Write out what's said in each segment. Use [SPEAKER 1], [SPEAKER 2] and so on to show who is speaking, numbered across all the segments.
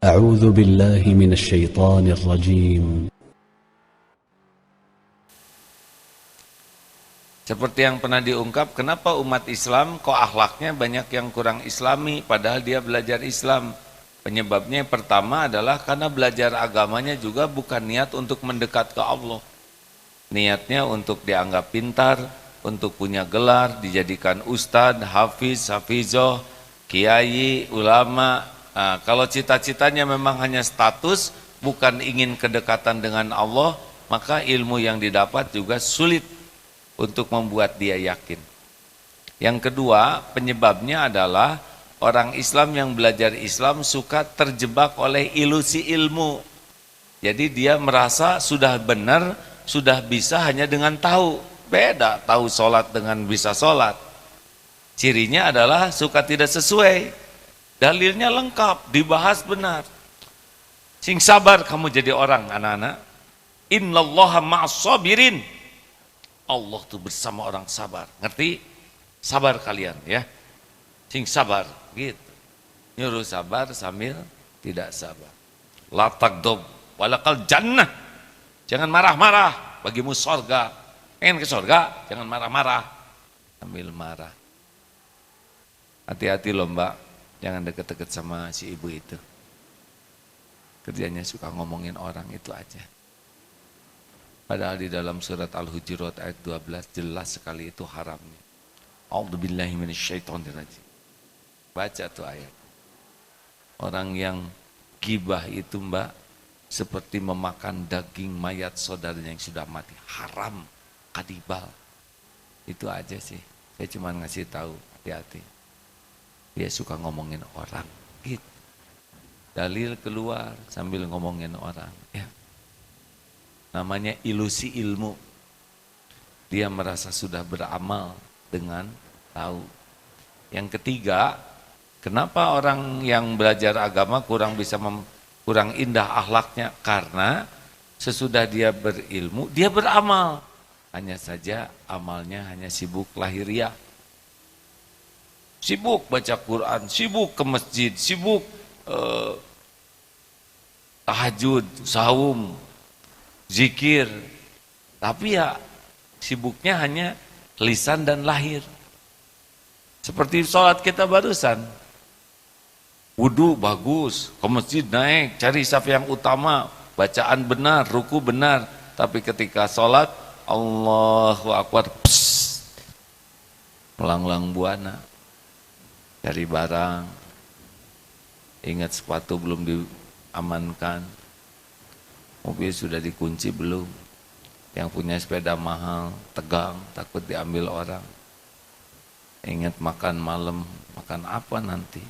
[SPEAKER 1] أعوذ بالله من الشيطان الرجيم.
[SPEAKER 2] Seperti yang pernah diungkap, kenapa umat Islam kok akhlaknya banyak yang kurang islami padahal dia belajar Islam. Penyebabnya yang pertama adalah karena belajar agamanya juga bukan niat untuk mendekat ke Allah. Niatnya untuk dianggap pintar, untuk punya gelar, dijadikan ustadz, hafiz, hafizoh, kiai, ulama. Nah, kalau cita-citanya memang hanya status, bukan ingin kedekatan dengan Allah, maka ilmu yang didapat juga sulit untuk membuat dia yakin. Yang kedua, penyebabnya adalah orang Islam yang belajar Islam suka terjebak oleh ilusi ilmu. Jadi dia merasa sudah benar, sudah bisa hanya dengan tahu. Beda tahu sholat dengan bisa sholat. Cirinya adalah suka tidak sesuai. Dalilnya lengkap, dibahas benar. Sing sabar kamu jadi orang, anak-anak. Innallaha ma'as sabirin. Allah tuh bersama orang sabar. Ngerti? Sabar kalian ya. Sing sabar gitu. Nyuruh sabar sambil tidak sabar. La tagdob walakal jannah. Jangan marah-marah, bagimu sorga. Pengen ke sorga, jangan marah-marah. Sambil marah. Hati-hati loh mbak, jangan deket-deket sama si ibu itu. Kerjanya suka ngomongin orang, itu aja. Padahal di dalam surat Al-Hujurat ayat 12 jelas sekali itu haramnya. A'udzubillahi minasyaitonirrajim. Baca tuh ayat. Orang yang gibah itu mbak, seperti memakan daging mayat saudaranya yang sudah mati. Haram, kadibal. Itu aja sih. Saya cuma ngasih tahu, hati-hati. Dia suka ngomongin orang. Gitu. Dalil keluar sambil ngomongin orang. Ya. Namanya ilusi ilmu. Dia merasa sudah beramal dengan tahu. Yang ketiga, kenapa orang yang belajar agama kurang indah akhlaknya? Karena sesudah dia berilmu, dia beramal. Hanya saja amalnya hanya sibuk lahiriah. Sibuk baca Quran, sibuk ke masjid, sibuk tahajud, saum, zikir, tapi ya sibuknya hanya lisan dan lahir. Seperti sholat kita barusan, wudu bagus, ke masjid naik, cari saf yang utama, bacaan benar, ruku benar, tapi ketika sholat, Allahu Akbar, melanglang buana, cari barang, ingat sepatu belum diamankan, mobil sudah dikunci belum, yang punya sepeda mahal, tegang, takut diambil orang. Ingat makan malam, makan apa nanti?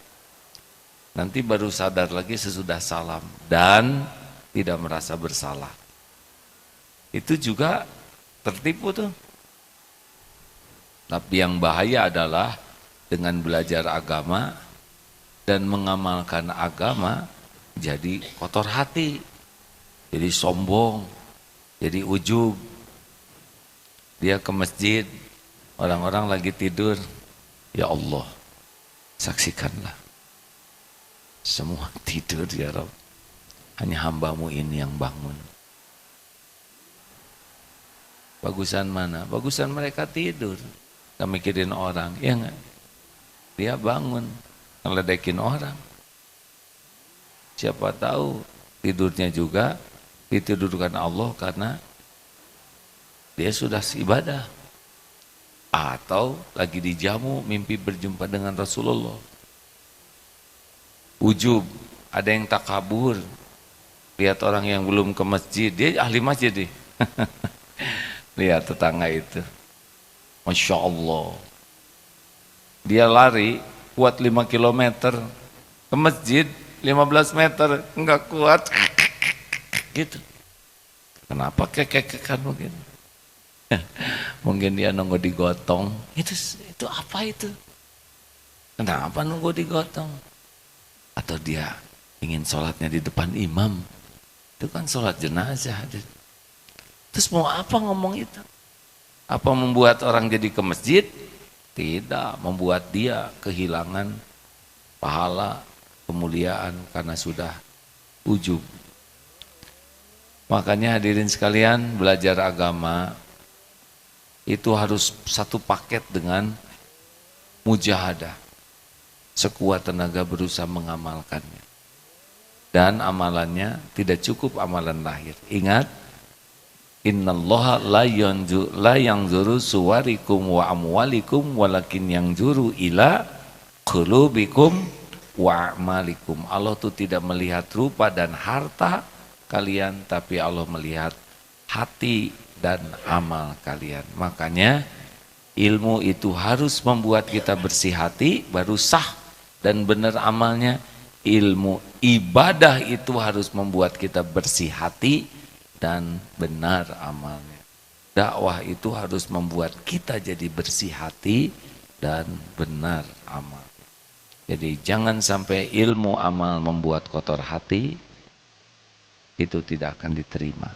[SPEAKER 2] Nanti baru sadar lagi sesudah salam dan tidak merasa bersalah. Itu juga tertipu tuh. Tapi yang bahaya adalah dengan belajar agama dan mengamalkan agama jadi kotor hati. Jadi sombong, jadi ujub. Dia ke masjid, orang-orang lagi tidur. Ya Allah, saksikanlah. Semua tidur ya Rabb. Hanya hambamu ini yang bangun. Bagusan mana? Bagusan mereka tidur. Gak mikirin orang, ya enggak? Dia bangun, ngeledekin orang. Siapa tahu tidurnya juga ditidurkan Allah karena dia sudah ibadah atau lagi dijamu mimpi berjumpa dengan Rasulullah. Ujub, ada yang takabur, lihat orang yang belum ke masjid, dia ahli masjid nih. Lihat tetangga itu, Masya Allah, dia lari kuat 5 kilometer ke masjid 15 meter enggak kuat. Gitu. Kenapa kekekekan mungkin? Mungkin dia nunggu digotong. Itu apa itu? Kenapa nunggu digotong? Atau dia ingin sholatnya di depan imam? Itu kan sholat jenazah. Terus mau apa ngomong itu? Apa membuat orang jadi ke masjid? Tidak, membuat dia kehilangan pahala, kemuliaan karena sudah ujub. Makanya hadirin sekalian, belajar agama itu harus satu paket dengan mujahadah. Sekuat tenaga berusaha mengamalkannya. Dan amalannya tidak cukup amalan lahir. Ingat, innallaha la yanzuru suwarikum wa amwalikum walakin yanzuru ila qulubikum wa a'malikum. Allah tuh tidak melihat rupa dan harta kalian, tapi Allah melihat hati dan amal kalian. Makanya ilmu itu harus membuat kita bersih hati, baru sah dan benar amalnya. Ilmu ibadah itu harus membuat kita bersih hati dan benar amalnya. Dakwah itu harus membuat kita jadi bersih hati dan benar amal. Jadi jangan sampai ilmu amal membuat kotor hati, itu tidak akan diterima.